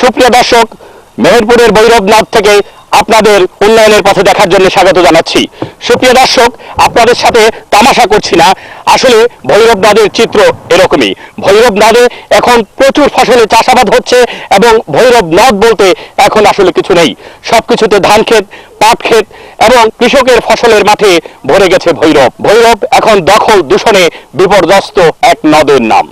সুপ্রিয় দর্শক, মেহেরপুরের ভৈরব নদ থেকে আপনাদের উন্নয়নের পথে দেখার জন্য স্বাগত জানাচ্ছি। সুপ্রিয় দর্শক, আপনাদের সাথে তামাশা করছি না, আসলে ভৈরব নদের চিত্র এরকমই। ভৈরব নদে এখন প্রচুর ফসলের চাষাবাদ হচ্ছে এবং ভৈরব নদ বলতে এখন আসলে কিছু নেই। সবকিছুতে ধান ক্ষেত, পাট ক্ষেত এবং কৃষকের ফসলের মাঠে ভরে গেছে ভৈরব। ভৈরব এখন দখল দূষণে বিপর্যস্ত এক নদের নাম।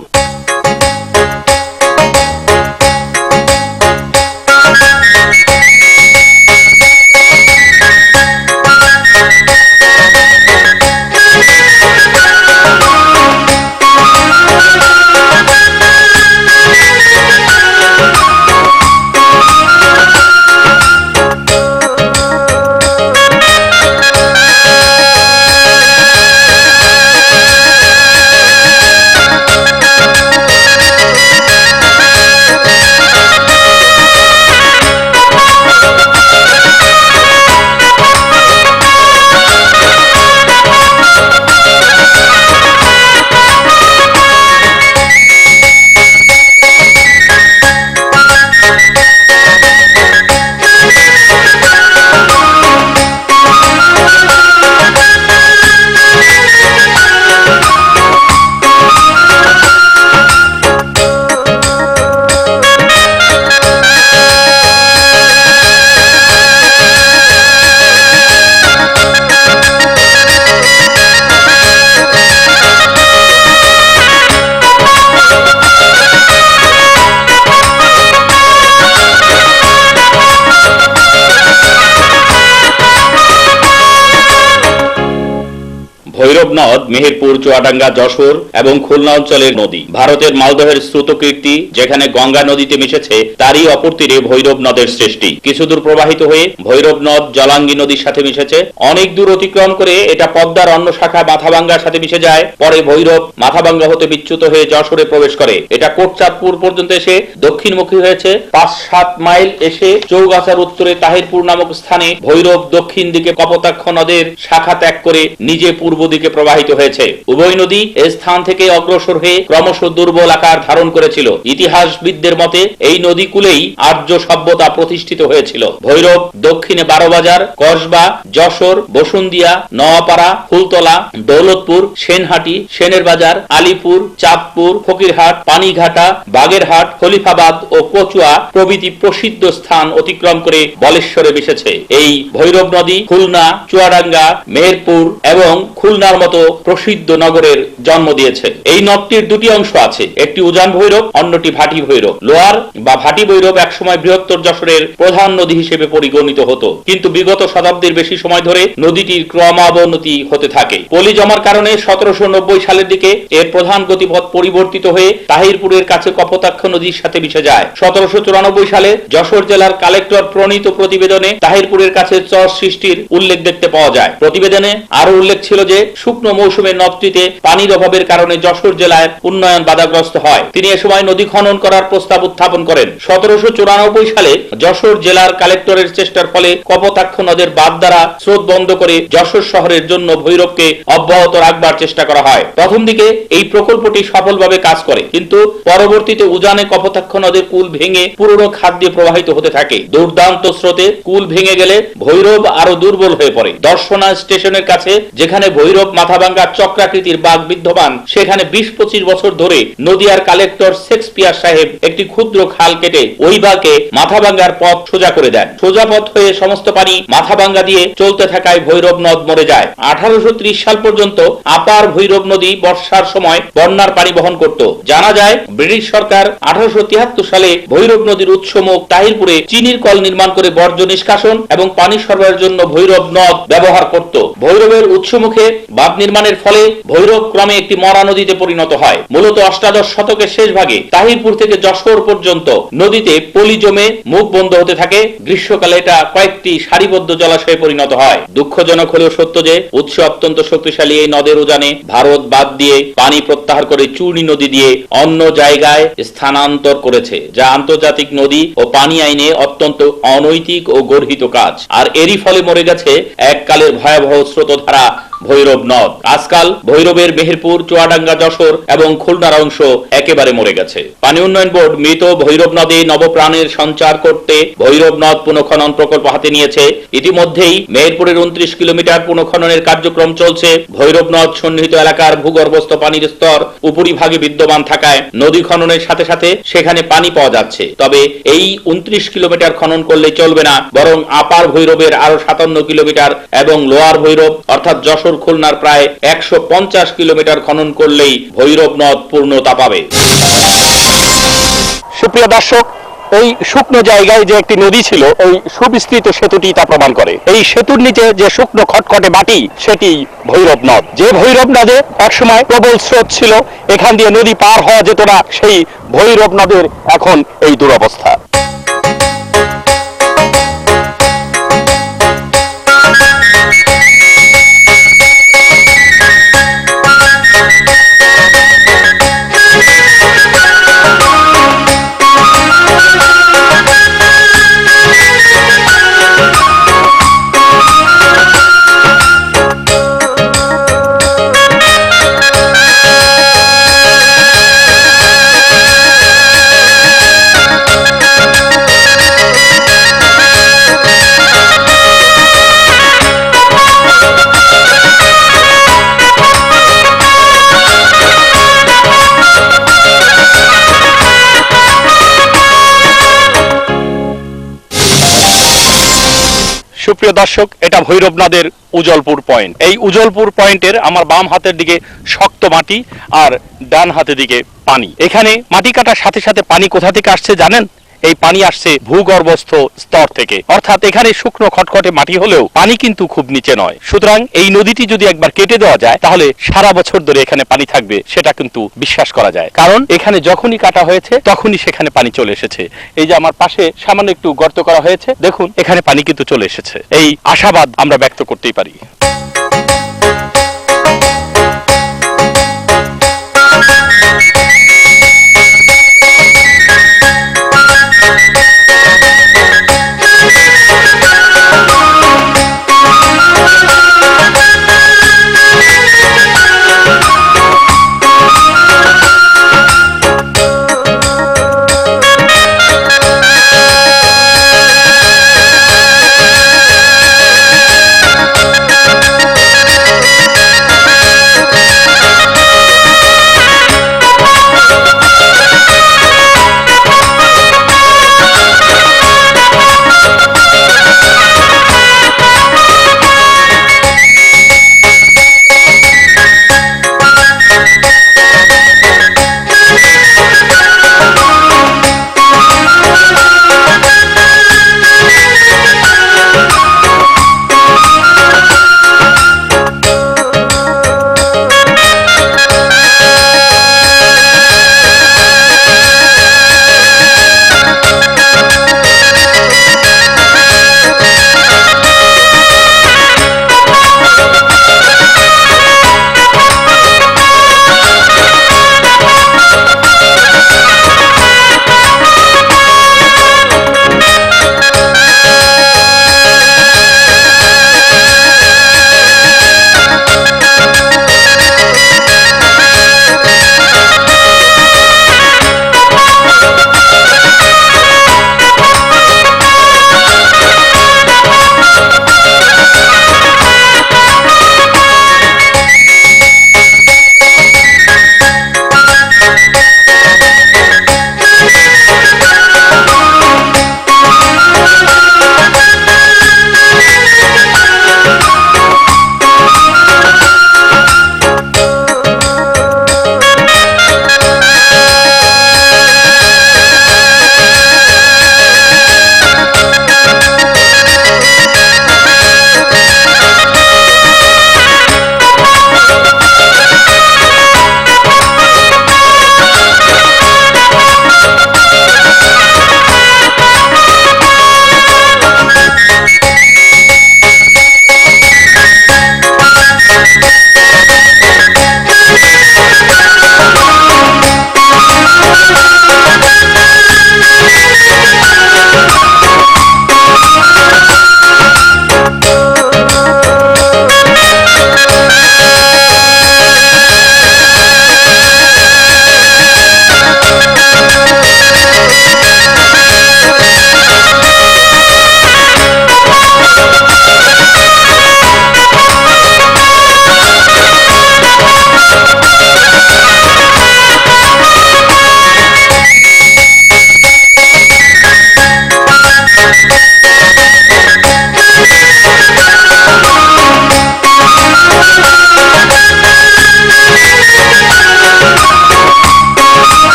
ভৈরব নদ মেহেরপুর, চুয়াডাঙ্গা, যশোর এবং খুলনা অঞ্চলের নদী। ভারতের মালদহের স্রোতকীর্তি যেখানে গঙ্গা নদীতে মিশেছে, তারই অপর তীরে ভৈরব নদের সৃষ্টি। কিছু দূর প্রবাহিত হয়ে ভৈরব নদ জলাঙ্গি নদীর সাথে মিশেছে। অনেক দূর অতিক্রম করে এটা পদ্মার অন্য শাখা মাথাভাঙ্গার সাথে মিশে যায়। পরে ভৈরব মাথাভাঙ্গা হতে বিচ্যুত হয়ে যশোরে প্রবেশ করে। এটা কোটচাঁদপুর পর্যন্ত এসে দক্ষিণমুখী হয়েছে। 5-7 মাইল এসে চৌগাছার উত্তরে তাহিরপুর নামক স্থানে ভৈরব দক্ষিণ দিকে কপোতাক্ষ নদের শাখা ত্যাগ করে নিজে পূর্ব দিকে প্রবাহিত হয়েছে। উভয় নদী এই স্থান থেকে অগ্রসর হয়ে ক্রমশ দুর্বল আকার ধারণ করেছিল। ইতিহাসবিদদের মতে এই নদী কূলেই আর্য সভ্যতা প্রতিষ্ঠিত হয়েছিল। ভৈরব দক্ষিণে বারোবাজার, কসবা, যশোর, বসুন্দিয়া, নোয়াপাড়া, ফুলতলা, দৌলতপুর, সেনহাটি, সেনের বাজার, আলিপুর, চাঁদপুর, ফকিরহাট, পানিঘাটা, বাগেরহাট, খলিফাবাদ ও কচুয়া প্রভৃতি প্রসিদ্ধ স্থান অতিক্রম করে বলেশ্বরে মিশেছে। এই ভৈরব নদী খুলনা, চুয়াডাঙ্গা, মেহেরপুর এবং খুলনার মতো প্রসিদ্ধ নগরের জন্ম দিয়েছে। এই নদটির দুটি অংশ আছে, একটি উজান ভৈরব, অন্যটি ভাটি ভৈরব। লোয়ার বা ভাটি ভৈরব একসময় বৃহত্তর যশোরের প্রধান নদী হিসেবে পরিগণিত হতো, কিন্তু বিগত শতাব্দীর বেশি সময় ধরে নদীটির ক্রমাবনতি হতে থাকে। পলি জমার কারণে 1790 সালের দিকে এর প্রধান গতিপথ পরিবর্তিত হয়ে তাহিরপুরের কাছে কপোতাক্ষ নদীর সাথে মিশে যায়। 1794 সালে যশোর জেলার কালেক্টর প্রণীত প্রতিবেদনে তাহিরপুরের কাছে চর সৃষ্টির উল্লেখ দেখতে পাওয়া যায়। প্রতিবেদনে আরো উল্লেখ ছিল যে শুকনো মৌসুমে নদটিতে পানির অভাবের কারণে যশোর জেলার উন্নয়ন বাধাগ্রস্ত হয়। তিনি এ সময় নদী খনন করার প্রস্তাব উত্থাপন করেন। 1794 সালে যশোর জেলার কালেক্টরের চেষ্টার ফলে কপোতাক্ষ নদের বাঁধ দ্বারা স্রোত বন্ধ করে যশোর শহরের জন্য ভৈরবকে অব্যাহত রাখবার চেষ্টা করা হয়। প্রথম দিকে এই প্রকল্পটি সফলভাবে কাজ করে, কিন্তু পরবর্তীতে উজানে কপোতাক্ষ নদের কুল ভেঙে পুরনো খাদ দিয়ে প্রবাহিত হতে থাকে। দুর্দান্ত স্রোতে কুল ভেঙে গেলে ভৈরব আরো দুর্বল হয়ে পড়ে। দর্শনা স্টেশনের কাছে যেখানে ভৈরব মাথাভাঙ্গার চক্রাকৃতির বাঁধ বিদ্যমান, সেখানে 20-25 বছর ধরে নদিয়ার কালেক্টর শেক্সপিয়ার সাহেব একটি ক্ষুদ্র খাল কেটে ওই বাঁকে মাথাভাঙ্গার পথ সোজা করে দেন। সোজা পথ হয়ে সমস্ত পানি মাথাভাঙ্গা দিয়ে চলতে থাকায় ভৈরব নদ মরে যায়। 1830 সাল পর্যন্ত আপার ভৈরব নদী বর্ষার সময় বন্যার পানি বহন করত। জানা যায় ব্রিটিশ সরকার 1873 সালে ভৈরব নদীর উৎসমুখ তাহিরপুরে চিনির কল নির্মাণ করে বর্জ্য নিষ্কাশন এবং পানি সরবরাহের জন্য ভৈরব নদ ব্যবহার করত। ভৈরবের উৎসমুখে বাঁধ নির্মাণের ফলে ভৈরব ক্রমে একটি মরা নদীতে পরিণত হয়। মূলত অষ্টাদশ শতকের শেষ ভাগে তাহিরপুর থেকে যশোর পর্যন্ত নদীতে পলি জমে মুখ বন্ধ হতে থাকে। গ্রীষ্মকালে এটা কয়েকটি সারিবদ্ধ জলাশয়ে পরিণত হয়। দুঃখজনক হলেও সত্য যে উৎস অত্যন্ত শক্তিশালী এই নদের উজানে ভারত বাদ দিয়ে পানি প্রত্যাহার করে চূর্ণী নদী দিয়ে অন্য জায়গায় স্থানান্তর করেছে, যা আন্তর্জাতিক নদী ও পানি আইনে অত্যন্ত অনৈতিক ও গর্হিত কাজ। আর এরই ফলে মরে গেছে এককালের ভয়াবহ স্রোতধারা ভৈরব নদ। আজকাল ভৈরবের মেহেরপুর, চুয়াডাঙ্গা, যশোর এবং খুলনার অংশ একেবারে মরে গেছে। পানি উন্নয়ন বোর্ড মৃত ভৈরব নদে নবপ্রাণের সঞ্চার করতে ভৈরব নদ পুনঃখনন প্রকল্প হাতে নিয়েছে। ইতিমধ্যেই মেহেরপুরের 29 কিলোমিটার পুনঃখননের কার্যক্রম চলছে। ভৈরব নদ সন্নিহিত এলাকার ভূগর্ভস্থ পানির স্তর উপরিভাগে বিদ্যমান থাকায় নদী খননের সাথে সাথে সেখানে পানি পাওয়া যাচ্ছে। তবে এই 29 কিলোমিটার খনন করলে চলবে না, বরং আপার ভৈরবের আরো 57 কিলোমিটার এবং লোয়ার ভৈরব অর্থাৎ যশোর, খুলনার প্রায় 150 কিলোমিটার খনন করলেই ভৈরব নদ পূর্ণতা পাবে। সুপ্রিয় দর্শক, এই শুকনো জায়গায় যে একটি নদী ছিল, ওই সুবিস্তৃত সেতুটি তা প্রমাণ করে। এই সেতুর নিচে যে শুকনো খটখটে মাটি, সেটি ভৈরব নদ। যে ভৈরব নদে একসময় প্রবল স্রোত ছিল, এখান দিয়ে নদী পার হওয়া যেত না, সেই ভৈরব নদের এখন এই দুরবস্থা। সুপ্রিয় দর্শক, এটা ভৈরব নদের উজলপুর পয়েন্ট। এই উজলপুর পয়েন্টের আমার বাম হাতের দিকে শক্ত মাটি আর ডান হাতের দিকে পানি। এখানে মাটি কাটার সাথে সাথে পানি কোথা থেকে আসছে জানেন? এই পানি আসছে ভূগর্ভস্থ স্তর থেকে। অর্থাৎ এখানে শুকনো খটখটে মাটি হলেও পানি কিন্তু খুব নিচে নয়। সুতরাং এই নদীটি যদি একবার কেটে দেওয়া যায়, তাহলে সারা বছর ধরে এখানে পানি থাকবে, সেটা কিন্তু বিশ্বাস করা যায়। কারণ এখানে যখনই কাটা হয়েছে তখনই সেখানে পানি চলে এসেছে। এই যে আমার পাশে সামান্য একটু গর্ত করা হয়েছে, দেখুন এখানে পানি কিন্তু চলে এসেছে। এই আশাবাদ আমরা ব্যক্ত করতেই পারি।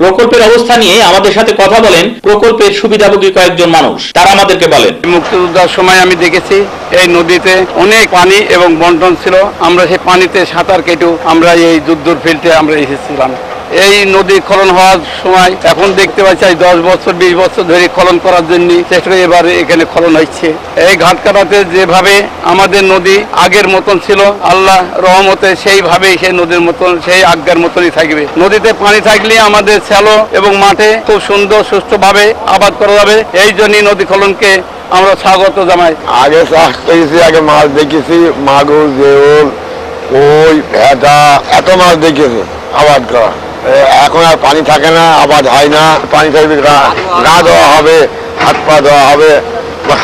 প্রকল্পের অবস্থা নিয়ে আমাদের সাথে কথা বলেন প্রকল্পের সুবিধাভোগী কয়েকজন মানুষ। তারা আমাদেরকে বলেন, মুক্তিযুদ্ধের সময় আমি দেখেছি এই নদীতে অনেক পানি এবং বন্টন ছিল। আমরা সেই পানিতে সাঁতার কেটে আমরা এই যুদ্ধর ফিল্ডে আমরা এসেছিলাম। এই নদী খনন হওয়ার সময় এখন দেখতে পাচ্ছি 10 বছর 20 বছর ধরে খনন করার জন্য চেষ্টা করে এবার এখানে খনন হচ্ছে। এই ঘাটকাটাতে যেভাবে আমাদের নদী আগের মতন ছিল, আল্লাহ রহমতে সেইভাবেই সেই নদীর মতন সেই আজ্ঞার মতনই থাকবে। নদীতে পানি থাকলে আমাদের শ্যালো এবং মাঠে খুব সুন্দর সুষ্ঠুভাবে আবাদ করা যাবে। এই জন্যই নদী খননকে আমরা স্বাগত জানাই। আগে চাষ করেছি, আগে মাছ দেখেছি, মাগুর, জেউল, কই, ভেটা, এত মাছ দেখেছি আবাদ করা। এখন আর পানি থাকে না, আবাদ হয় না। পানি থাকবে গা দেওয়া হবে, হাত পা দেওয়া হবে,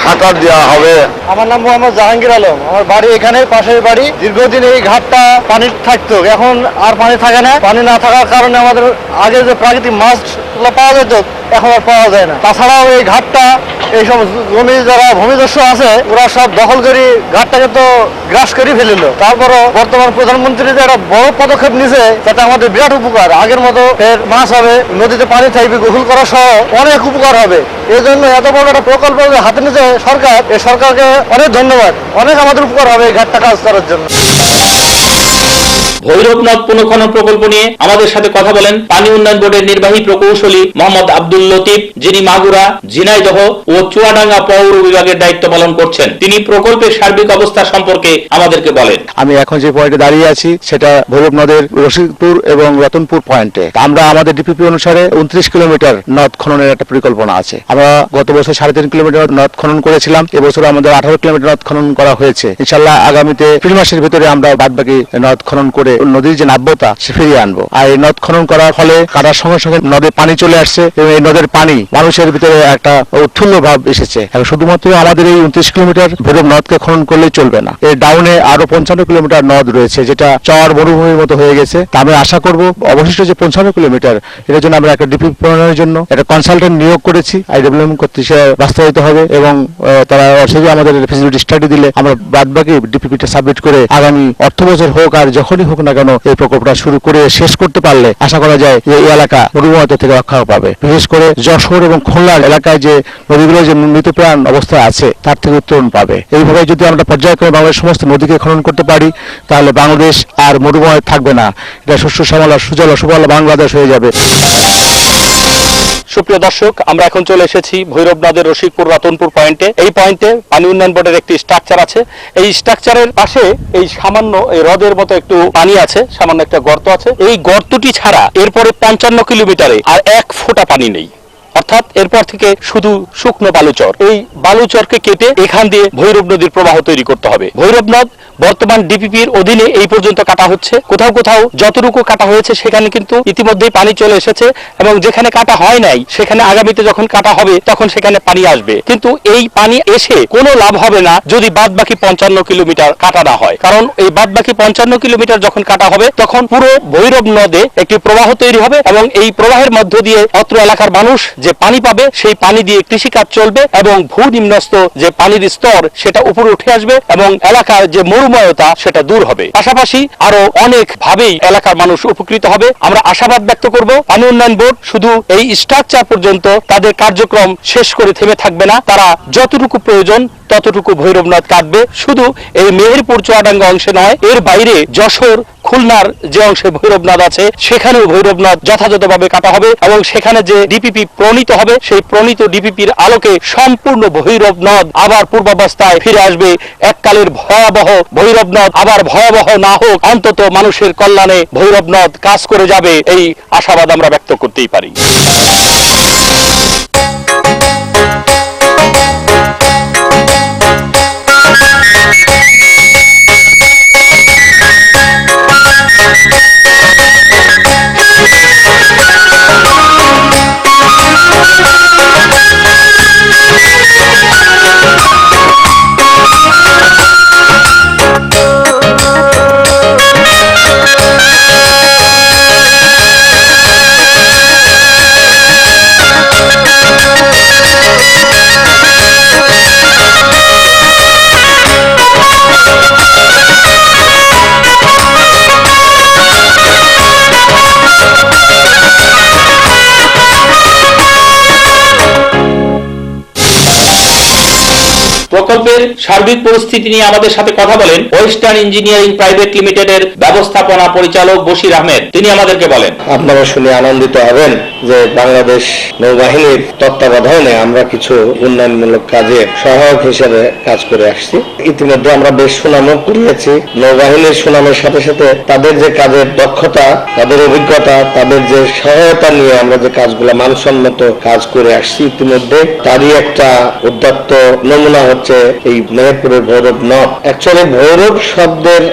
সাঁতার দেওয়া হবে। আমার নাম মোহাম্মদ জাহাঙ্গীর আলম, আমার বাড়ি এখানে, পাশের বাড়ি। দীর্ঘদিন এই ঘাটটা পানি থাকতো, এখন আর পানি থাকে না। পানি না থাকার কারণে আমাদের আগে যে প্রাকৃতিক মাছ পাওয়া যেত এখন আর পাওয়া যায় না। তাছাড়াও এই ঘাটটা এইসব জমি যারা ভূমিদস্যু আছে ওরা সব দখল করে ঘাটটাকে তো গ্রাস করে ফেলিল। তারপরও বর্তমান প্রধানমন্ত্রী যে একটা বড় পদক্ষেপ নিছে তাতে আমাদের বিরাট উপকার। আগের মতো ফের মাছ হবে, নদীতে পানি থাকবে, গোসল করা সহ অনেক উপকার হবে। এই জন্য এত বড় একটা প্রকল্প হাতে নিয়েছে সরকার, এই সরকারকে অনেক ধন্যবাদ। অনেক আমাদের উপকার হবে এই ঘাটটা কাজ করার জন্য। ভৈরবনাথ পুনঃখনন প্রকল্প নিয়ে আমাদের সাথে কথা বলেন পানি উন্নয়ন বোর্ডের নির্বাহী প্রকৌশলী মোহাম্মদ আব্দুল লতিফ, যিনি মাগুরা, ঝিনাইদহ ও চুয়াডাঙ্গা পৌর বিভাগের দায়িত্ব পালন করছেন। তিনি প্রকল্পের সার্বিক অবস্থা সম্পর্কে আমাদেরকে বলেন। আমি এখন যে পয়েন্টে দাঁড়িয়ে আছি সেটা ভৈরব নদের রশিদপুর এবং রতনপুর পয়েন্টে। আমরা আমাদের ডিপিপি অনুসারে 29 কিলোমিটার নদ খননের একটা পরিকল্পনা আছে। আমরা গত বছর 3.5 কিলোমিটার নদ খনন করেছিলাম, এবছর আমাদের 18 কিলোমিটার নদ খনন করা হয়েছে। ইনশাল্লাহ আগামীতে 3 মাসের ভিতরে আমরা বাদবাকি নদ খনন করে নদীর যে নাব্যতা সে ফিরিয়ে আনবো। আর এই নদ খনন করার ফলে কাটার সঙ্গে সঙ্গে নদে পানি চলে আসছে এবং এই নদের পানি মানুষের ভিতরে একটা উৎফুল্ল ভাব এসেছে। এখন শুধুমাত্র আমাদের এই 29 কিলোমিটার ভৈরব নদকে খনন করলেই চলবে না, এর ডাউনে আরো 55 কিলোমিটার নদ রয়েছে যেটা চর মরুভূমির মতো হয়ে গেছে। তা আমি আশা করব অবশিষ্ট যে 55 কিলোমিটার এটার জন্য আমরা একটা ডিপি প্রণয়নের জন্য একটা কনসালটেন্ট নিয়োগ করেছি। আইডব্লিউএম কর্তৃক সে বাস্তবায়িত হবে এবং তারা অবশ্যই আমাদের ফিজিবিলিটি স্টাডি দিলে আমরা বাদবাকি ডিপিপিটা সাবমিট করে আগামী অর্থ বছর হোক আর যখনই হোক না কেন এই প্রকল্পটা শুরু করে শেষ করতে পারলে আশা করা যায় যে এই এলাকা মরুভূমি থেকে রক্ষা পাবে। বিশেষ করে যশোর এবং খুলনার এলাকায় যে নদীগুলো যে মৃতপ্রাণ অবস্থায় আছে তার থেকে উত্তরণ পাবে। এইভাবে যদি আমরা পর্যায়ক্রমে বাংলাদেশ সমস্ত নদীকে খনন করতে পারি তাহলে বাংলাদেশ আর মরুভূমি থাকবে না, এটা শস্য শ্যামলা সুজল সুফল বাংলাদেশ হয়ে যাবে। সুপ্রিয় দর্শক, আমরা এখন চলে এসেছি ভৈরব নদের রশিদপুর রতনপুর পয়েন্টে। এই পয়েন্টে পানি উন্নয়ন বোর্ডের একটি স্ট্রাকচার আছে। এই স্ট্রাকচারের পাশে এই সামান্য এই হ্রদের মতো একটু পানি আছে, সামান্য একটা গর্ত আছে। এই গর্তটি ছাড়া এরপরে 55 কিলোমিটারে আর 1 ফোঁটা পানি নেই। অর্থাৎ এরপর থেকে শুধু শুকনো বালুচর। এই বালুচরকে কেটে এখান দিয়ে ভৈরব নদীর প্রবাহ তৈরি করতে হবে। ভৈরব নদ বর্তমান ডিপিপির অধীনে এই পর্যন্ত কাটা হচ্ছে। কোথাও কোথাও যতটুকু কাটা হয়েছে সেখানে কিন্তু ইতিমধ্যেই পানি চলে এসেছে এবং যেখানে কাটা হয় নাই সেখানে আগামীতে যখন কাটা হবে তখন সেখানে পানি আসবে। কিন্তু এই পানি এসে কোনো লাভ হবে না যদি বাদবাকি 55 কিলোমিটার কাটা না হয়। কারণ এই বাদবাকি 55 কিলোমিটার যখন কাটা হবে তখন পুরো ভৈরব নদে একটি প্রবাহ তৈরি হবে এবং এই প্রবাহের মধ্য দিয়ে অত্র এলাকার মানুষ যে পানি পাবে সেই পানি দিয়ে কৃষিকাজ চলবে এবং ভূনিম্নস্থ যে পানির স্তর সেটা উপরে উঠে আসবে এবং এলাকার যে মরুময়তা সেটা দূর হবে। পাশাপাশি আরো অনেক ভাবেই এলাকার মানুষ উপকৃত হবে। আমরা আশাবাদ ব্যক্ত করব পানি উন্নয়ন বোর্ড শুধু এই স্ট্রাকচার পর্যন্ত তাদের কার্যক্রম শেষ করে থেমে থাকবে না, তারা যতটুকু প্রয়োজন ততটুকু ভৈরব নদ কাটবে। শুধু এই মেহেরপুর চুয়াডাঙ্গা অংশে নয়, এর বাইরে যশোর খুলনার যে অংশে ভৈরব নদ আছে সেখানেও ভৈরব নদ যথাযথভাবে কাটা হবে এবং সেখানে যে ডিপিপি প্রণীত হবে সেই প্রণীত ডিপিপির আলোকে সম্পূর্ণ ভৈরব নদ আবার পূর্বাবস্থায় ফিরে আসবে। এককালের ভয়াবহ ভৈরব নদ আবার ভয়াবহ না হোক, অন্তত মানুষের কল্যাণে ভৈরব নদ কাজ করে যাবে, এই আশাবাদ আমরা ব্যক্ত করতেই পারি। প্রকল্পের সার্বিক পরিস্থিতি নিয়ে আমাদের সাথে কথা বলেন ওয়েস্টার্ন ইঞ্জিনিয়ারিং প্রাইভেট লিমিটেডের ব্যবস্থাপনা পরিচালক বশির আহমেদ। তিনি আমাদেরকে বলেন, আপনারা শুনে আনন্দিত হবেন যে বাংলাদেশ নৌবাহিনীর তত্ত্বাবধানে আমরা কিছু উন্নয়নমূলক কাজে সহায়ক হিসেবে কাজ করে আসছি। ইতিমধ্যে আমরা বেশ সুনামও কুড়িয়েছি। নৌবাহিনীর সুনামের সাথে সাথে তাদের যে কাজের দক্ষতা, তাদের অভিজ্ঞতা, তাদের যে সহায়তা নিয়ে আমরা যে কাজগুলো মানসম্মত কাজ করে আসছি ইতিমধ্যে, তারই একটা উদ্যত্ত নমুনা হচ্ছে এই মেহেরপুরের ভৈরব নদ। অ্যাকচুয়ালি ভৈরব শব্দের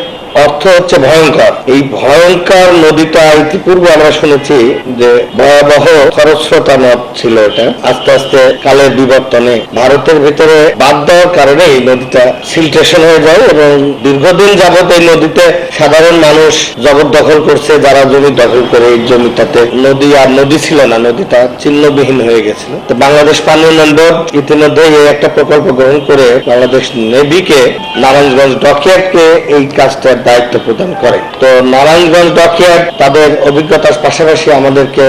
অর্থ হচ্ছে ভয়ঙ্কর। এই ভয়ঙ্কর নদীটা ইতিপূর্বে আমরা শুনেছি যে ভয়াবহ খরস্রোতা নদ ছিল। এটা আস্তে আস্তে কালের বিবর্তনে ভারতের ভিতরে বাদ দেওয়ার কারণে এই নদীটা সিলটেশন হয়ে যায় এবং দীর্ঘদিন যাবত এই নদীতে সাধারণ মানুষ জবরদখল করছে। যারা জমি দখল করে এই জমিটাতে নদী আর নদী ছিল না, নদীটা চিহ্নবিহীন হয়ে গেছিল। তো বাংলাদেশ পানি উন্নয়ন বোর্ড ইতিমধ্যে এই একটা প্রকল্প গ্রহণ করে বাংলাদেশ নেভিকে নারায়ণগঞ্জ ডকইয়ার্ডকে এই কাজটা দায়িত্ব প্রদান করে। তো নারায়ণগঞ্জ ডকইয়ার্ড তাদের অভিজ্ঞতার পাশাপাশি আমাদেরকে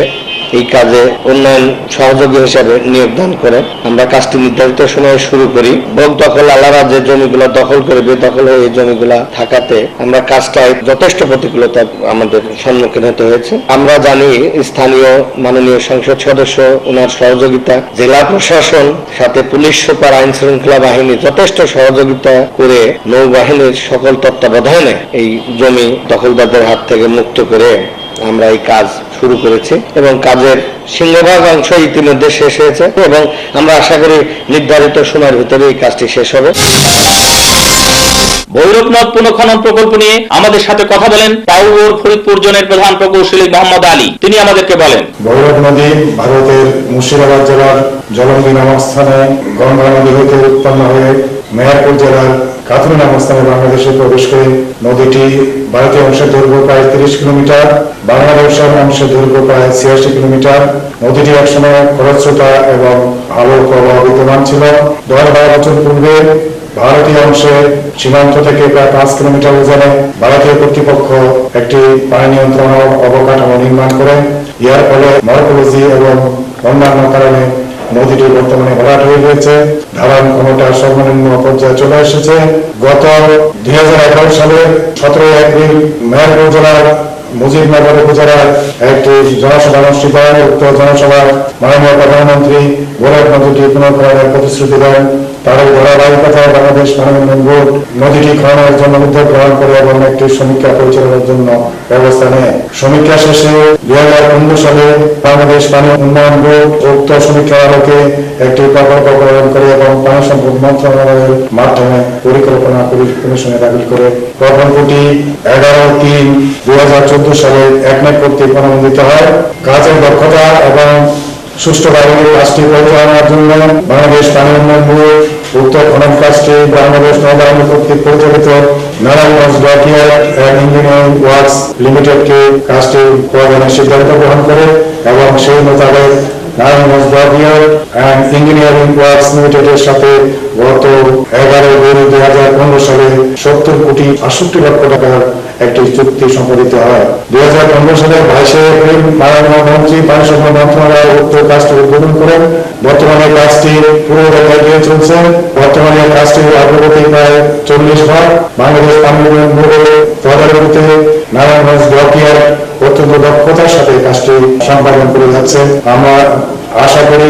এই কাজে উন্নয়ন সহযোগী হিসেবে নিয়োগদান করে। আমরা কাজটি নির্ধারিত সময়ে শুরু করি। ভোগ দখল আলারা যে জমিগুলো দখল করে বেদখল হয়ে এই জমিগুলা থাকাতে আমরা কাজটায় যথেষ্ট প্রতিকূলতা আমাদের সম্মুখীন হতে হয়েছে। আমরা জানি স্থানীয় মাননীয় সংসদ সদস্য, ওনার সহযোগিতা, জেলা প্রশাসন, সাথে পুলিশ সুপার, আইন শৃঙ্খলা বাহিনী যথেষ্ট সহযোগিতা করে নৌবাহিনীর সকল তত্ত্বাবধানে এই জমি দখলদারদের হাত থেকে মুক্ত করে আমরা এই কাজ শুরু করেছি এবং কাজের সিংহভাগ অংশ ইতিমধ্যে শেষ হয়েছে এবং আমরা আশা করি নির্ধারিত সময়ের ভিতরে এই কাজটি শেষ হবে। ভৈরব নদ পুনঃখনন প্রকল্প নিয়ে আমাদের সাথে কথা বলেন টাউর ফরিদপুর জোনের প্রধান প্রকৌশলী মোহাম্মদ আলী। তিনি আমাদেরকে বলেন, ভৈরব নদী ভারতের মুর্শিদাবাদ জেলার জলঙ্গি নামক স্থানে গঙ্গা নদী হইতে উৎপন্ন হয়ে মেহেরপুর জেলার কাতুরি নামক স্থানে বাংলাদেশে প্রবেশ করে। নদীটি ভারতীয় অংশের দৈর্ঘ্য প্রায় 30 কিলোমিটার, বাংলাদেশের অংশের দৈর্ঘ্য প্রায় 86 কিলোমিটার। নদীটি একসময় খরস্রোতা এবং ভালো প্রবাহ বিদ্যমান ছিল। 10-12 বছর পূর্বে ভারতীয় অংশে সীমান্ত থেকে প্রায় 5 কিলোমিটার ওজনে ভারতীয় কর্তৃপক্ষ একটি পানি নিয়ন্ত্রণ অবকাঠামো নির্মাণ করে। এর ফলে মর্ফোলজি এবং অন্যান্য কারণে নদীটি বর্তমানে ভরাট হয়ে গেছে। ধারণ ক্ষমতা সর্বনিম্ন পর্যায়ে চলে এসেছে। গত 2011 সালে 17 এপ্রিল মেহেরপুর জেলার মুজিবনগর উপজেলার একটি জনসভা অনুষ্ঠিত হয়। উক্ত জনসভায় মাননীয় প্রধানমন্ত্রী ভৈরব নদীটি পুনর্খননের প্রতিশ্রুতি দেন। তার ধারাবাহিকতায় বাংলাদেশ পানি উন্নয়ন বোর্ড নদীটি খননের জন্য উদ্যোগ গ্রহণ করে এবং একটি সমীক্ষা পরিচালনার জন্য ব্যবস্থা নেয়। সমীক্ষা শেষে 2015 সালে বাংলাদেশ পানি উন্নয়ন বোর্ড উক্ত সমীক্ষার আলোকে একটি প্রকল্প গ্রহণ করে এবং পানি সম্পদ মন্ত্রণালয়ের মাধ্যমে পরিকল্পনা কমিশনে দাখিল করে। প্রকল্পটি 11/3/2014 সালে একনেক কর্তৃক অনুমোদিত হয়। কাজের দক্ষতা এবং সুষ্ঠুভাবে কাজটি পরিচালনার জন্য বাংলাদেশ পানি উন্নয়ন বোর্ড উক্ত খনন কাজটি বাংলাদেশ নৌবাহিনী কর্তৃক পরিচালিত Narayanganj dockyard and engineering works লিমিটেডকে কাজটি প্রদানের সিদ্ধান্ত গ্রহণ করে এবং সেই মোতাবেক Narayanganj dockyard and engineering works লিমিটেডের সাথে গত 11/2/2015 সালে 70 কোটি 68 লক্ষ টাকার একটি চুক্তি সম্পাদিত হয়। 2015 সালের 22 এপ্রিল মাননীয় মন্ত্রী পানি সম্পদ মন্ত্রণালয় উক্ত কাজটি উদ্বোধন করেন। বর্তমানে কাজটি পুরো এগিয়ে চলছে। বর্তমানে কাজটির অগ্রগতি প্রায় 40 ভাগ। বাংলাদেশ পানি উন্নয়ন বোর্ডের তদারকিতে নারায়ণগঞ্জ ডকইয়ার্ড অত্যন্ত দক্ষতার সাথে কাজটি সম্পাদন করে যাচ্ছে। আমরা আশা করি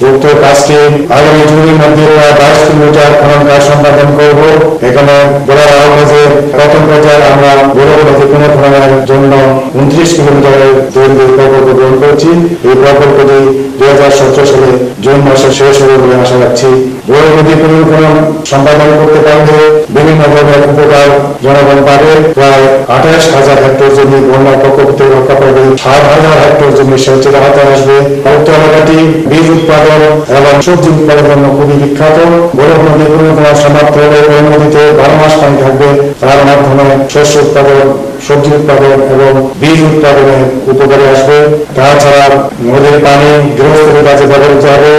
উক্ত কাজটি আগামী জুনের মধ্যে প্রায় 22 কিলোমিটার খনন কাজ সম্পাদন করব। এখানে বলার আওয়াজে প্রথম পর্যায়ে আমরা ভৈরব নদী পুনঃখননের জন্য 29 কিলোমিটারের দৈর্ঘ্যের প্রকল্প গ্রহণ করেছি। এই প্রকল্পটি 2017 সালে জুন মাসে শেষ হবে বলে আশা রাখছি। ভৈরব নদী পুনঃখনন সম্পাদন করতে পারলে বিভিন্ন ধরনের উপকার জনগণ পাবে। প্রায় 28,000 হেক্টর জমি বন্যা প্রকোপ থেকে রক্ষা পাবে, 7,000 হেক্টর জমি সেচের হাতে আসবে। উক্ত এলাকাটি বীজ উৎপাদন এবং সবজি উৎপাদনের জন্য খুবই বিখ্যাত। ভৈরব নদী পুনঃখনন সমাপ্ত হলে ওই নদীতে 12 মাস পানি থাকবে। তার মাধ্যমে শস্য উৎপাদন, সবজি উৎপাদন এবং বীজ উৎপাদনে উপকারে আসবে। তাছাড়া নদীর পানি গৃহস্থলীর কাজে ব্যবহৃত হবে।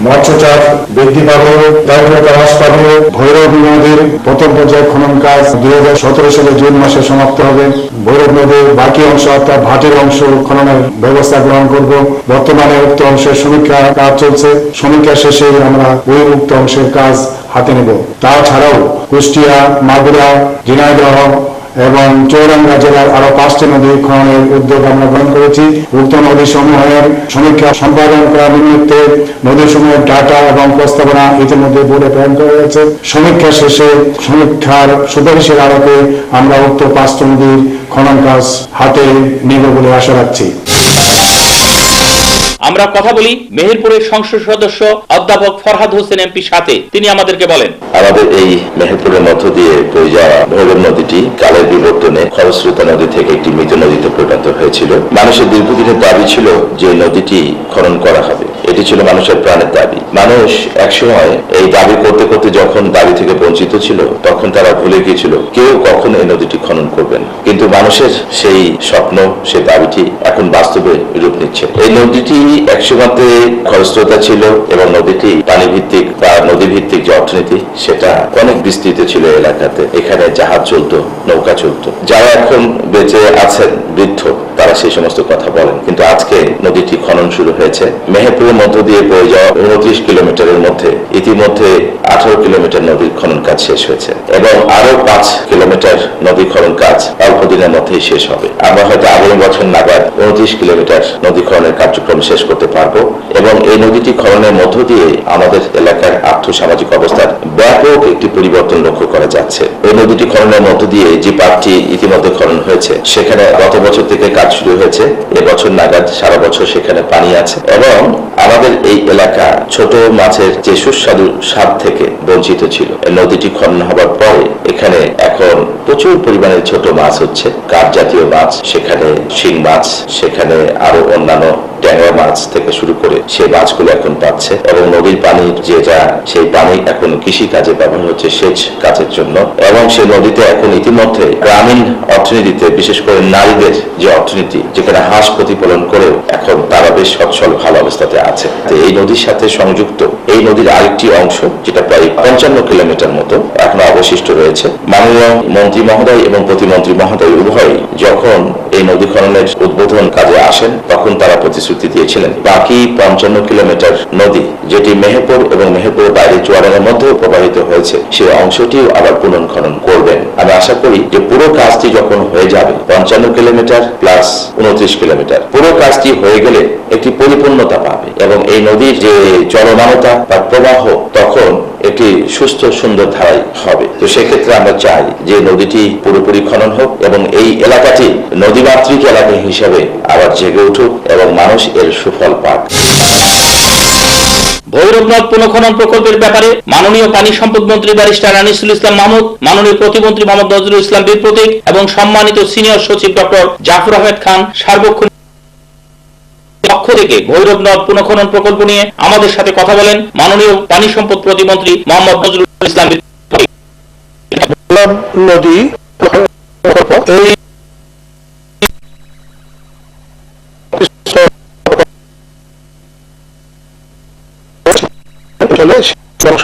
মৎস্য চাষ বৃদ্ধি পাবে, দারিদ্রতা হ্রাস পাবে। ভৈরব নদীর প্রথম পর্যায়ে খনন কাজ 2017 সালে জুন মাসে সমাপ্ত হবে। ভৈরব নদীর বাকি অংশ অর্থাৎ ভাটির অংশ খননের ব্যবস্থা গ্রহণ করব। বর্তমানে উক্ত অংশের সমীক্ষা কাজ চলছে। সমীক্ষা শেষে আমরা ওই উক্ত অংশের কাজ হাতে নেব। তাছাড়াও কুষ্টিয়া, মাগুরা, ঝিনাইদহ এবং চৌরাঙ্গা জেলার আরো 5টি নদী খননের উদ্যোগ আমরা গ্রহণ করেছি। উক্ত নদী সমূহের সমীক্ষা সম্পাদন করার নিমিত্তে নদী সমূহের ডাটা এবং প্রস্তাবনা ইতিমধ্যে বোর্ডে প্রেরণ করা হয়েছে। সমীক্ষা শেষে সমীক্ষার সুপারিশের আলোকে আমরা উক্ত 5টি নদীর খনন কাজ হাতে নিব বলে আশা রাখছি। আমরা কথা বলি মেহেরপুরের সংসদ সদস্য অধ্যাপক ফরহাদ হোসেন এমপির সাথে। তিনি আমাদেরকে বলেন, আমাদের এই মেহেরপুরের মধ্য দিয়ে বয়ে যাওয়া ভৈরব নদীটি কালের বিবর্তনে খরস্রোতা নদী থেকে একটি মৃত নদীতে পরিণত হয়েছিল। মানুষের দীর্ঘদিনের দাবি ছিল যে নদীটি খনন করা হবে, এটি ছিল মানুষের প্রাণের দাবি। মানুষ একসময় এই দাবি করতে করতে যখন দাবি থেকে বঞ্চিত ছিল, তখন তারা ভুলে গিয়েছিল কেউ কখন এই নদীটি খনন করবেন। কিন্তু মানুষের সেই স্বপ্ন, সেই দাবিটি এখন বাস্তবে রূপ নিচ্ছে। এই নদীটি একসময়তে খরস্রোতা ছিল এবং নদীটি পানি ভিত্তিক বা নদী ভিত্তিক যে অর্থনীতি, সেটা অনেক বিস্তৃত ছিল এলাকাতে। এখানে জাহাজ চলতো, নৌকা চলতো। যারা এখন বেঁচে আছেন বৃদ্ধ, তারা সেই সমস্ত কথা বলেন। কিন্তু আজকে নদীটি খনন শুরু হয়েছে। মেহেরপুরের মধ্য দিয়ে বয়ে যাওয়া 29 কিলোমিটারের মধ্যে ইতিমধ্যে 18 কিলোমিটার নদীর খনন কাজ শেষ হয়েছে এবং আরো 5 কিলোমিটার নদী খনন কাজ অল্প দিনের মধ্যেই শেষ হবে। আমরা হয়তো আগামী বছর নাগাদ 29 কিলোমিটার নদী খননের কার্যক্রম শেষ করতে পারবো এবং এই নদীটি খননের মধ্য দিয়ে আমাদের এলাকার আর্থসামাজিক অবস্থার ব্যাপক একটি পরিবর্তন লক্ষ্য করা যাচ্ছে। এই নদীটি খননের মধ্য দিয়ে যে পাটটি ইতিমধ্যে খনন হয়েছে, সেখানে গত বছর থেকে কাজ শুরু হয়েছে। এবছর নাগাদ সারা বছর সেখানে পানি আছে এবং আমাদের এই এলাকা ছোট মাছের যে সুস্বাদু স্বাদ থেকে বঞ্চিত ছিল। এই নদীটি খনন হবার পরে এখানে এখন প্রচুর পরিমাণে ছোট মাছ হচ্ছে, কাঠ জাতীয় মাছ, সেখানে শিং মাছ, সেখানে আরো অন্যান্য ট্যাংরা মাছ থেকে শুরু করে সেই মাছগুলো এখন পাচ্ছে এবং নদীর পানির যেটা, সেই পানি এখন কৃষি কাজে ব্যবহার হচ্ছে, সেচ কাজের জন্য। এবং সেই নদীতে এখন ইতিমধ্যে গ্রামীণ অর্থনীতিতে, বিশেষ করে নারীদের যে অর্থনীতি, যেখানে হাঁস প্রতিপালন করেও এখন তারা বেশ সচ্ছল ভালো অবস্থাতে আছে। এই নদীর সাথে সংযুক্ত এই নদীর আরেকটি অংশ, যেটা প্রায় 55 কিলোমিটার মতো এখনো অবশিষ্ট রয়েছে। মাননীয় মন্ত্রী মহোদয় এবং প্রতিমন্ত্রী মহোদয় উভয়ই যখন এই নদী খননের উদ্বোধন কাজে আসেন, তখন তারা প্রতিশ্রুতি দিয়েছিলেন বাকি 55 কিলোমিটার নদী, যেটি মেহেরপুর এবং মেহেরপুরের বাইরে চুয়াডাঙ্গার মধ্যেও প্রবাহিত হয়েছে, সেই অংশটিও আবার পুনর্খনন করবেন। আমি আশা করি যে পুরো কাজটি যখন হয়ে যাবে, 55 কিলোমিটার প্লাস 29 কিলোমিটার, পুরো কাজটি হয়ে গেলে একটি পরিপূর্ণতা পাবে এবং এই নদীর যে চলমানতা বা প্রবাহ তখন একটি সুস্থ সুন্দর ধারায় হবে। তো সেক্ষেত্রে আমরা চাই যে নদীটি পুরোপুরি খনন হোক এবং এই এলাকাটি নদীমাতৃক এলাকা হিসাবে আবার জেগে উঠুক এবং মানুষ এর সুফল পাক। ভৈরব নদ পুনঃখনন প্রকল্পের ব্যাপারে মাননীয় পানি সম্পদ মন্ত্রী ব্যারিস্টার আনিসুল ইসলাম মাহমুদ, মাননীয় প্রতিমন্ত্রী মোহাম্মদ নজরুল ইসলাম বীর প্রতীক এবং সম্মানিত সিনিয়র সচিব ডক্টর জাফর আহমেদ খান সার্বক্ষণিক পক্ষ থেকে ভৈরব নদ পুনঃখনন প্রকল্প নিয়ে আমাদের সাথে কথা বলেন মাননীয় পানি সম্পদ প্রতিমন্ত্রী মোহাম্মদ নজরুল ইসলাম বীর প্রতীক। নদী এই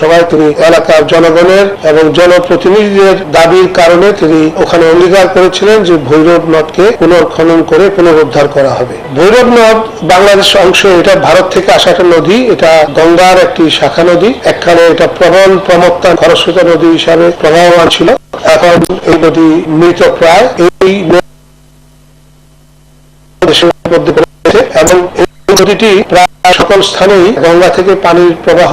সবাই তিনি এলাকার জনগণের এবং জনপ্রতিনিধিদের দাবির কারণে তিনি ওখানে অঙ্গীকার করেছিলেন যে ভৈরব নদকে পুনর্খনন করে পুনরুদ্ধার করা হবে। ভৈরব নদ বাংলাদেশ অংশ, এটা ভারত থেকে আসা একটা নদী, এটা গঙ্গার একটি শাখা নদী। একখানে এটা প্রবল প্রমত্তা খরস্রোতা নদী হিসাবে প্রবাহমান ছিল, এখন এই নদী মৃত প্রায়। এই এবং এই নদীটি প্রায় সকল স্থানেই গঙ্গা থেকে পানির প্রবাহ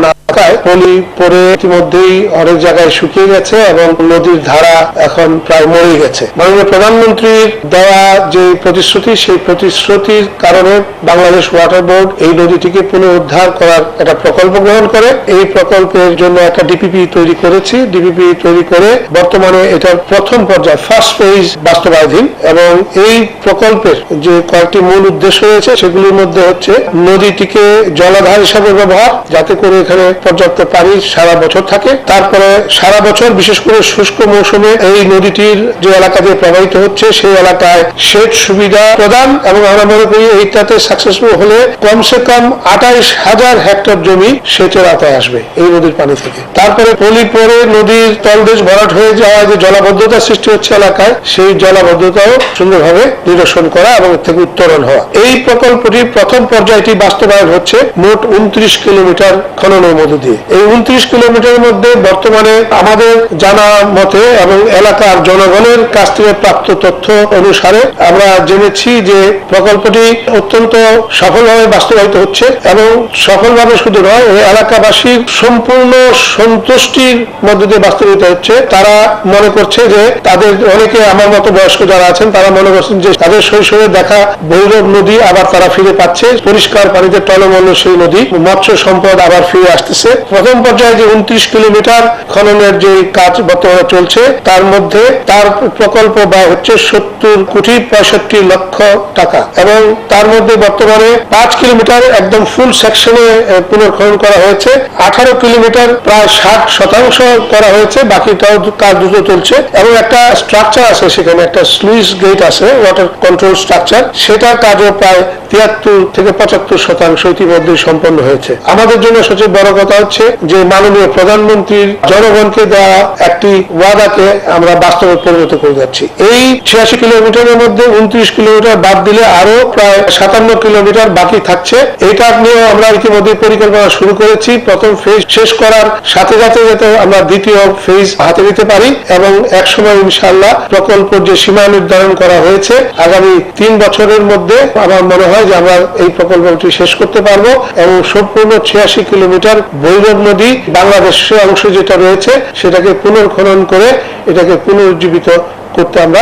না থাকায় পলি পরে ইতিমধ্যেই অনেক জায়গায় শুকিয়ে গেছে এবং নদীর ধারা এখন প্রায় মরে গেছে। মাননীয় প্রধানমন্ত্রীর দেওয়া যে প্রতিশ্রুতি, সেই প্রতিশ্রুতির কারণে বাংলাদেশ ওয়াটার বোর্ড এই নদীটিকে পুনরুদ্ধার করার একটা প্রকল্প গ্রহণ করে। এই প্রকল্পের জন্য একটা ডিপিপি তৈরি করেছি। ডিপিপি তৈরি করে বর্তমানে এটার প্রথম পর্যায়ে ফার্স্ট ফেজ বাস্তবায়িত এবং এই প্রকল্পের যে কয়েকটি মূল উদ্দেশ্য রয়েছে, সেগুলির মধ্যে হচ্ছে নদীটিকে জলাধার হিসাবে ব্যবহার, যাতে করে এখানে পর্যাপ্ত পানি সারা বছর থাকে। তারপরে সারা বছর বিশেষ করে শুষ্ক মৌসুমে এই নদীটির যে এলাকা দিয়ে প্রবাহিত হচ্ছে সেই এলাকায় সেচ সুবিধা প্রদান, এবং আমরা মনে করি এইটাতে সাকসেসফুল হলে কমসে কম 28,000 হেক্টর জমি সেচের আওতায় আসবে এই নদীর পানি থেকে। তারপরে পলি পরে নদীর তলদেশ ভরাট হয়ে যাওয়া যে জলাবদ্ধতা সৃষ্টি হচ্ছে এলাকায়, সেই জলাবদ্ধতাও সুন্দরভাবে নিরসন করা এবং এর থেকে উত্তরণ হওয়া। এই প্রকল্পটির প্রথম পর্যায়টি বাস্তবায়ন হচ্ছে মোট 29 কিলোমিটার খননের মধ্য দিয়ে। এই 29 কিলোমিটারের মধ্যে বর্তমানে আমাদের জানা মতে এবং এলাকার জনগণের কাছ থেকে প্রাপ্ত তথ্য অনুসারে আমরা জেনেছি যে প্রকল্পটি অত্যন্ত সফলভাবে বাস্তবায়িত হচ্ছে, এবং সফলভাবে শুধু নয়, এই এলাকাবাসীর সম্পূর্ণ সন্তুষ্টির মধ্য দিয়ে বাস্তবায়িত হচ্ছে। তারা মনে করছে যে তাদের অনেকে, আমার মতো বয়স্ক যারা আছেন, তারা মনে করছেন যে তাদের শৈশবে দেখা ভৈরব নদী আবার তারা ফিরে পাচ্ছে, পরিষ্কার পানিতে টলমল সেই নদী, মৎস্য সম্পদ আবার ফিরে আসতেছে। প্রথম পর্যায়ে যে 29 কিলোমিটার খননের যে কাজ বর্তমানে চলছে, তার মধ্যে তার প্রকল্প ব্যয় হচ্ছে 70,65,00,000 টাকা, এবং তার মধ্যে বর্তমানে 5 কিলোমিটার একদম ফুল সেকশনে পুনর্খনন করা হয়েছে, 18 কিলোমিটার প্রায় 60% করা হয়েছে, বাকিটাও কাজ দ্রুত চলছে, এবং একটা স্ট্রাকচার আছে সেখানে, একটা স্লুইস গেট আছে, ওয়াটার কন্ট্রোল স্ট্রাকচার, সেটার কাজও প্রায় 73 থেকে 75% ইতিমধ্যে সম্পন্ন হয়েছে। আমাদের জন্য সবচেয়ে বড় কথা হচ্ছে যে মাননীয় প্রধানমন্ত্রীর জনগণকে দেওয়া একটি ওয়াদাকে আমরা বাস্তবে পরিণত করে যাচ্ছি। এই 86 কিলোমিটারের মধ্যে 29 কিলোমিটার বাদ দিলে আরো প্রায় 57 কিলোমিটার বাকি থাকছে। এটা নিয়ে আমরা ইতিমধ্যে পরিকল্পনা শুরু করেছি। প্রথম ফেজ শেষ করার সাথে সাথে যাতে আমরা দ্বিতীয় ফেজ হাতে নিতে পারি, এবং একসময় ইনশাআল্লাহ প্রকল্পের যে সীমা নির্ধারণ করা হয়েছে আগামী 3 বছরের মধ্যে আমার মনে হয় যে আমরা এই প্রকল্পটি শেষ করতে পারবো, এবং সম্পূর্ণ 86 কিলোমিটার ভৈরব নদী বাংলাদেশের অংশ যেটা রয়েছে সেটাকে পুনর্খনন করে এটাকে পুনরুজ্জীবিত করতে আমরা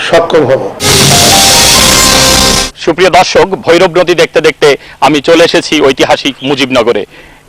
সক্ষম হব। সুপ্রিয় দর্শক, ভৈরব নদী দেখতে দেখতে আমি চলে এসেছি ঐতিহাসিক মুজিবনগরে।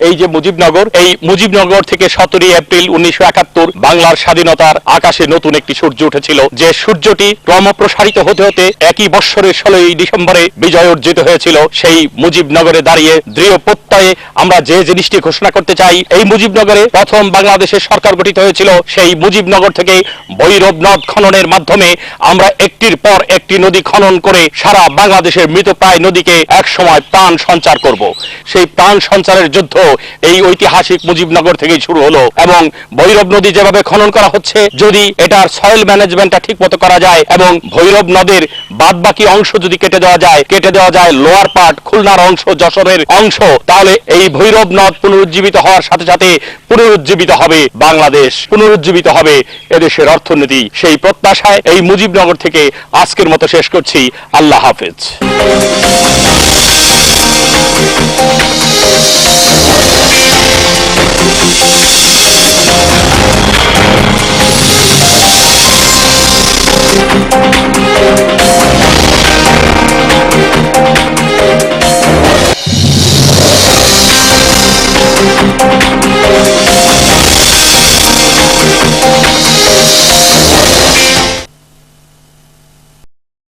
এই যে মুজিবনগর, এই মুজিবনগর থেকে 17 এপ্রিল 1971 বাংলার স্বাধীনতার আকাশে নতুন একটি সূর্য উঠেছিল, যে সূর্যটি ক্রমপ্রসারিত হতে হতে একই বৎসরের 16 ডিসেম্বরে বিজয় অর্জিত হয়েছিল। সেই মুজিবনগরে দাঁড়িয়ে দৃঢ় প্রত্যয়ে আমরা যে জিনিসটি ঘোষণা করতে চাই, এই মুজিবনগরে প্রথম বাংলাদেশের সরকার গঠিত হয়েছিল। সেই মুজিবনগর থেকে ভৈরব নদ খননের মাধ্যমে আমরা একটির পর একটি নদী খনন করে সারা বাংলাদেশের মৃতপ্রায় নদীকে একসময় প্রাণ সঞ্চার করব। সেই প্রাণ সঞ্চারের যুদ্ধ এই ঐতিহাসিক মুজিবনগর থেকেই শুরু হলো, এবং ভৈরব নদী যেভাবে খনন করা হচ্ছে, যদি এটার সয়েল ম্যানেজমেন্টটা ঠিক মতো করা যায় এবং ভৈরব নদীর বাদ বাকি অংশ যদি কেটে দেওয়া যায় লোয়ার পার্ট, খুলনার অংশ, যশোরের অংশ, তাহলে এই ভৈরব নদ পুনরুজ্জীবিত হওয়ার সাথে সাথে পুনরুজ্জীবিত হবে বাংলাদেশ, পুনরুজ্জীবিত হবে এদেশের অর্থনীতি। সেই প্রত্যাশায় এই মুজিবনগর থেকে আজকের মতো শেষ করছি। আল্লাহ হাফেজ।